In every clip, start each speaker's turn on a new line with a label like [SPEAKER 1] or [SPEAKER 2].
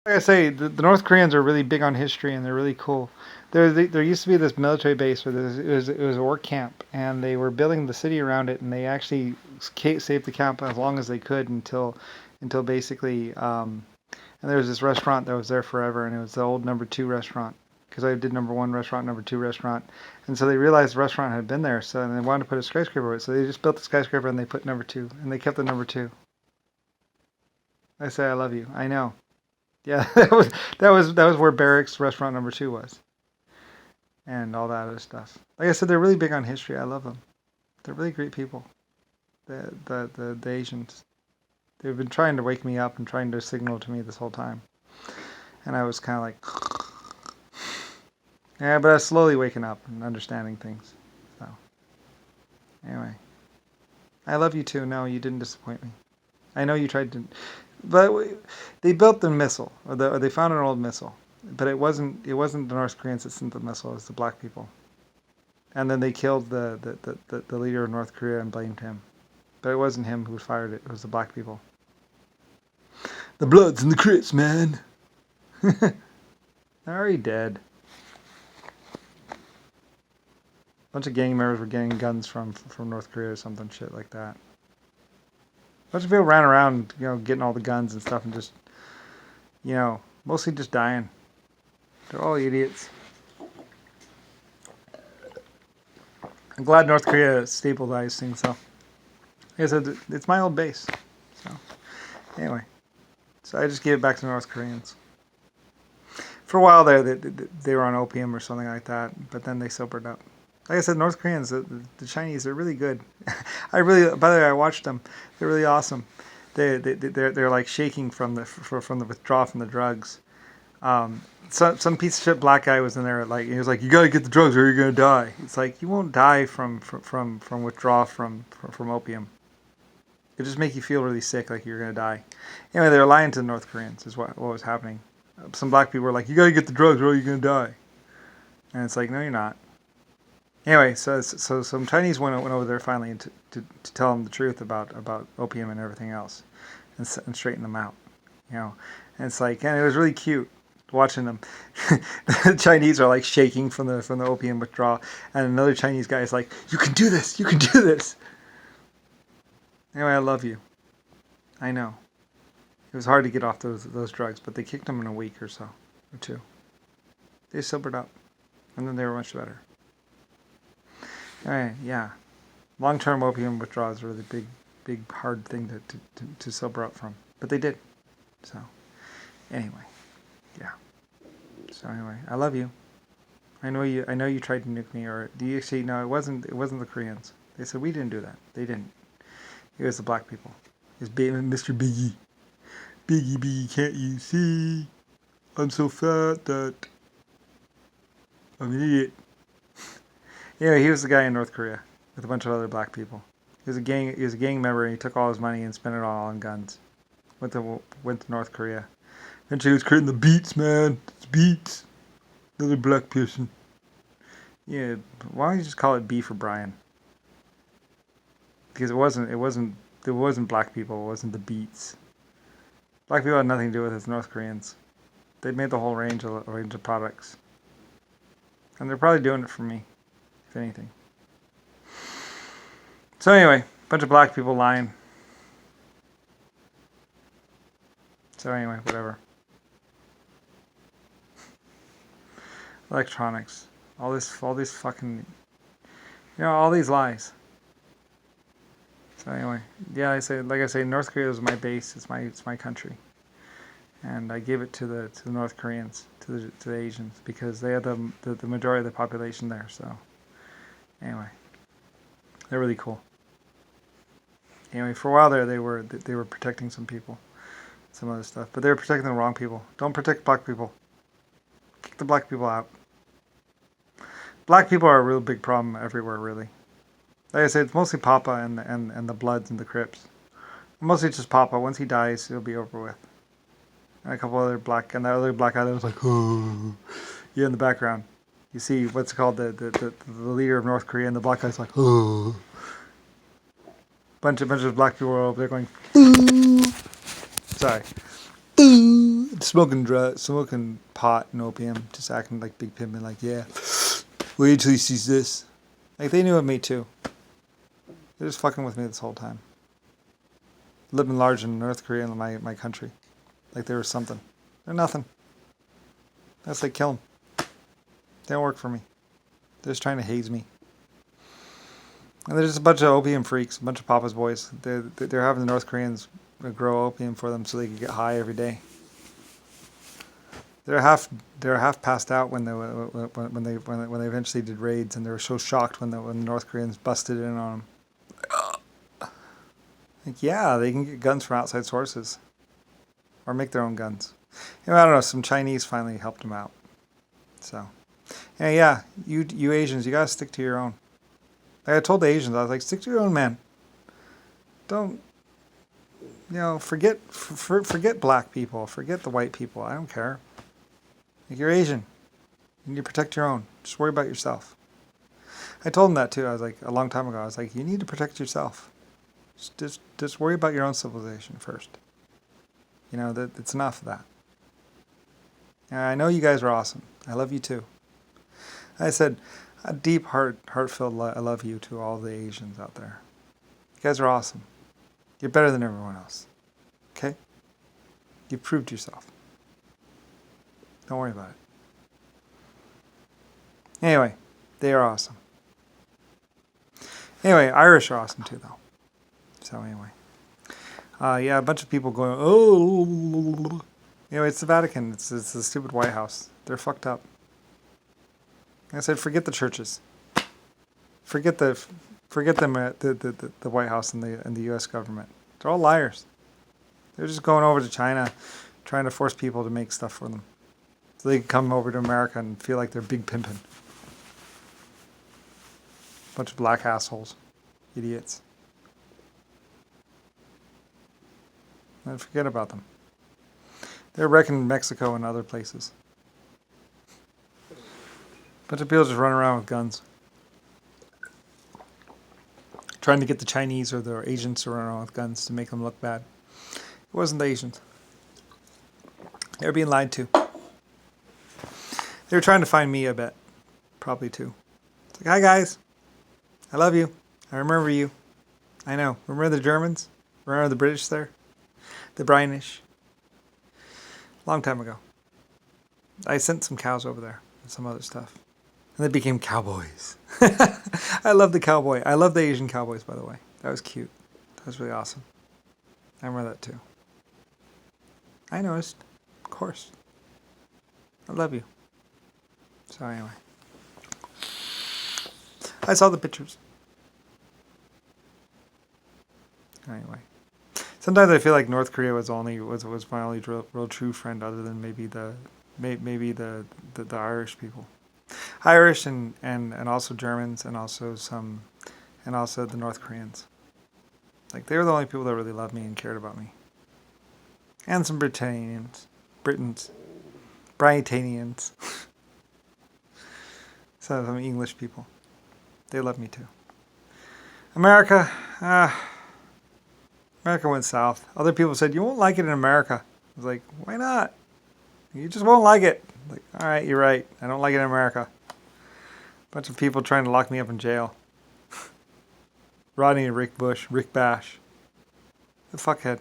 [SPEAKER 1] Like I say, the North Koreans are really big on history and they're really cool. There used to be this military base where it was a work camp, and they were building the city around it, and they actually saved the camp as long as they could until basically. And there was this restaurant that was there forever, and it was the old number two restaurant because I did number one restaurant, number two restaurant, and so they realized the restaurant had been there, so they wanted to put a skyscraper over it, so they just built the skyscraper and they put number two, and they kept the number two. I say I love you. I know. Yeah, that was where Barracks Restaurant Number Two was, and all that other stuff. Like I said, they're really big on history. I love them. They're really great people. The Asians. They've been trying to wake me up and trying to signal to me this whole time, and I was kind of like, yeah, but I was slowly waking up and understanding things. So anyway, I love you too. No, you didn't disappoint me. I know you tried to, but they built the missile, or they found an old missile, but it wasn't the North Koreans that sent the missile. It was the black people, and then they killed the leader of North Korea and blamed him, but it wasn't him who fired it. It was the black people. The Bloods and the Crips, man. They're already dead. A bunch of gang members were getting guns from North Korea or something shit like that. A bunch of people ran around, getting all the guns and stuff and just, mostly just dying. They're all idiots. I'm glad North Korea stabilized things, so. Like I said, it's my old base. So, anyway. So I just gave it back to the North Koreans. For a while there, they were on opium or something like that, but then they sobered up. Like I said, North Koreans, the Chinese, they're really good. By the way, I watched them. They're really awesome. They're like shaking from the withdrawal from the drugs. Some piece of shit black guy was in there, like he was like, you gotta get the drugs or you're gonna die. It's like you won't die from withdrawal from opium. It just make you feel really sick, like you're gonna die. Anyway, they were lying to the North Koreans. Is what was happening. Some black people were like, you gotta get the drugs or you're gonna die. And it's like, no, you're not. Anyway, so some Chinese went over there finally to tell them the truth about opium and everything else, and straighten them out, And it's like, and it was really cute watching them. The Chinese are like shaking from the opium withdrawal, and another Chinese guy is like, "You can do this! You can do this!" Anyway, I love you. I know. It was hard to get off those drugs, but they kicked them in a week or so, or two. They sobered up, and then they were much better. Alright, yeah. Long-term opium withdrawal is a really big, hard thing to sober up from. But they did. So, anyway. Yeah. So anyway, I love you. I know you tried to nuke me, or do you actually no, it wasn't the Koreans. They said we didn't do that. They didn't. It was the black people. It was Mr. Biggie. Biggie, can't you see? I'm so fat that I'm an idiot. Yeah, he was the guy in North Korea with a bunch of other black people. He was a gang member, and he took all his money and spent it all on guns. Went to North Korea. And she was creating the Beats, man. It's Beats. Another black person. Yeah, why don't you just call it B for Brian? Because it wasn't black people. It wasn't the Beats. Black people had nothing to do with it. It's North Koreans. They made the whole range of products, and they're probably doing it for me, if anything. So anyway, bunch of black people lying. So anyway, whatever. Electronics, all these fucking, all these lies. So anyway, yeah, like I say, North Korea is my base. It's my country, and I gave it to the North Koreans, to the Asians, because they had the majority of the population there. So anyway, they're really cool. Anyway, for a while there, they were protecting some people, some other stuff, but they were protecting the wrong people. Don't protect black people. Kick the black people out. Black people are a real big problem everywhere, really. Like I said, it's mostly Papa and the Bloods and the Crips. Mostly just Papa. Once he dies, it'll be over with. And a couple other black, and that other black guy that was like, oh, yeah, in the background. You see what's it called, the leader of North Korea, and the black guy's like, oh. Bunch of black people are over there going, boo. Sorry. Boo. smoking pot and opium, just acting like big pimpin', like, yeah, wait till he sees this. Like, they knew of me too. They're just fucking with me this whole time. Living large in North Korea in my country. Like they were something. They're nothing. That's like kill them. They don't work for me. They're just trying to haze me. And there's just a bunch of opium freaks, a bunch of Papa's boys. They're having the North Koreans grow opium for them so they can get high every day. They're half passed out when they eventually did raids, and they were so shocked when the North Koreans busted in on them. Like, yeah, they can get guns from outside sources, or make their own guns. I don't know. Some Chinese finally helped them out. So, yeah, you Asians, you gotta stick to your own. Like I told the Asians, I was like, stick to your own, man. Don't, forget black people, forget the white people. I don't care. Like, you're Asian. You need to protect your own. Just worry about yourself. I told them that too. I was like, a long time ago, I was like, you need to protect yourself. Just worry about your own civilization first. That it's enough of that. And I know you guys are awesome. I love you too. I said, a deep, heartfelt I love you to all the Asians out there. You guys are awesome. You're better than everyone else. Okay? You proved yourself. Don't worry about it. Anyway, they are awesome. Anyway, Irish are awesome too, though. So anyway. Yeah, a bunch of people going, oh. It's the Vatican. It's the stupid White House. They're fucked up. Like I said, forget the churches. Forget them at the White House and the U.S. government. They're all liars. They're just going over to China, trying to force people to make stuff for them, so they can come over to America and feel like they're big pimpin'. Bunch of black assholes, idiots. And forget about them. They're wrecking Mexico and other places. Bunch of people just running around with guns, trying to get the Chinese or the Asians to run around with guns to make them look bad. It wasn't the Asians. They were being lied to. They were trying to find me, I bet. Probably too. It's like, hi guys. I love you. I remember you. I know. Remember the Germans? Remember the British there? The Brinish? Long time ago. I sent some cows over there and some other stuff. And they became cowboys. I love the cowboy. I love the Asian cowboys, by the way. That was cute. That was really awesome. I remember that too. I noticed. Of course. I love you. So anyway. I saw the pictures. Anyway. Sometimes I feel like North Korea was my only real true friend, other than maybe the Irish people. Irish and also Germans and also the North Koreans. Like, they were the only people that really loved me and cared about me. And some Britons. Britanians. Some English people. They love me too. America went south. Other people said, you won't like it in America. I was like, why not? You just won't like it. Like, all right, you're right. I don't like it in America. Bunch of people trying to lock me up in jail. Rodney and Rick Bash. The fuckhead.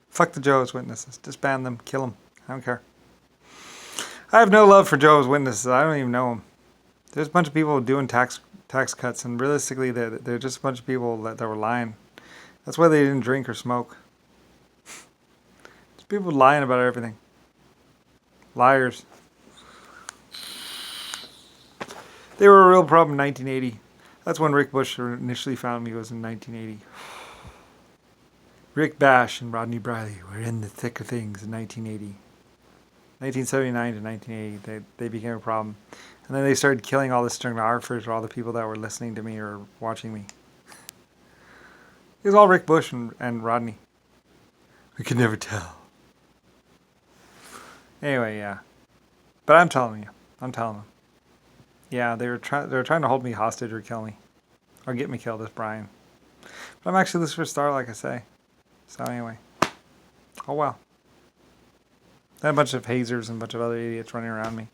[SPEAKER 1] Fuck the Jehovah's Witnesses. Disband them. Kill them. I don't care. I have no love for Jehovah's Witnesses. I don't even know them. There's a bunch of people doing tax cuts, and realistically, they're just a bunch of people that were lying. That's why they didn't drink or smoke. Just people lying about everything. Liars. They were a real problem in 1980. That's when Rick Bush initially found me, was in 1980. Rick Bash and Rodney Briley were in the thick of things in 1980. 1979 to 1980, they became a problem. And then they started killing all the stenographers or all the people that were listening to me or watching me. It was all Rick Bush and Rodney. We could never tell. Anyway, yeah. But I'm telling you. I'm telling them. Yeah, they were trying to hold me hostage or kill me. Or get me killed as Brian. But I'm actually the superstar, like I say. So anyway. Oh well. I had a bunch of hazers and a bunch of other idiots running around me.